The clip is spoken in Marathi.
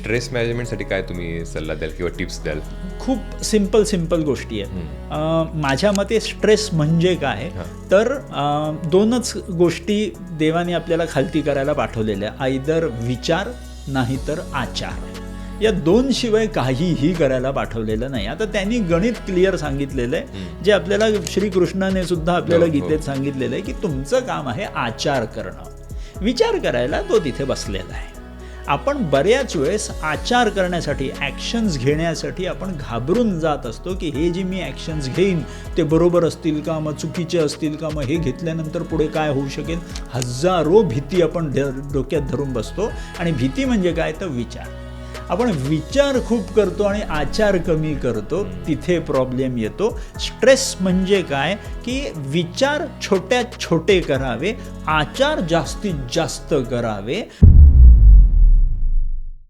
स्ट्रेस मॅनेजमेंटसाठी काय तुम्ही सल्ला द्याल किंवा टिप्स द्याल? खूप सिंपल गोष्टी आहेत. माझ्या मते स्ट्रेस म्हणजे काय तर दोनच गोष्टी देवाने आपल्याला खालती करायला पाठवलेल्या, आयदर विचार नाही तर आचार. या दोन शिवाय काहीही करायला पाठवलेलं नाही. आता त्यांनी गणित क्लिअर सांगितलेलं आहे, जे आपल्याला श्रीकृष्णाने सुद्धा आपल्याला गीतेत सांगितलेलं आहे की तुमचं काम आहे आचार करणं. विचार करायला तो तिथे बसलेला आहे. आपण बऱ्याच वेळेस आचार करण्यासाठी, ॲक्शन्स घेण्यासाठी आपण घाबरून जात असतो की हे जे मी ॲक्शन्स घेईन ते बरोबर असतील का, मग चुकीचे असतील का, मग हे घेतल्यानंतर पुढे काय होऊ शकेल. हजारो भीती आपण डोक्यात धरून बसतो. आणि भीती म्हणजे काय तर विचार. आपण विचार खूप करतो आणि आचार कमी करतो, तिथे प्रॉब्लेम येतो. स्ट्रेस म्हणजे काय की विचार छोटे करावे, आचार जास्तीत जास्त करावे.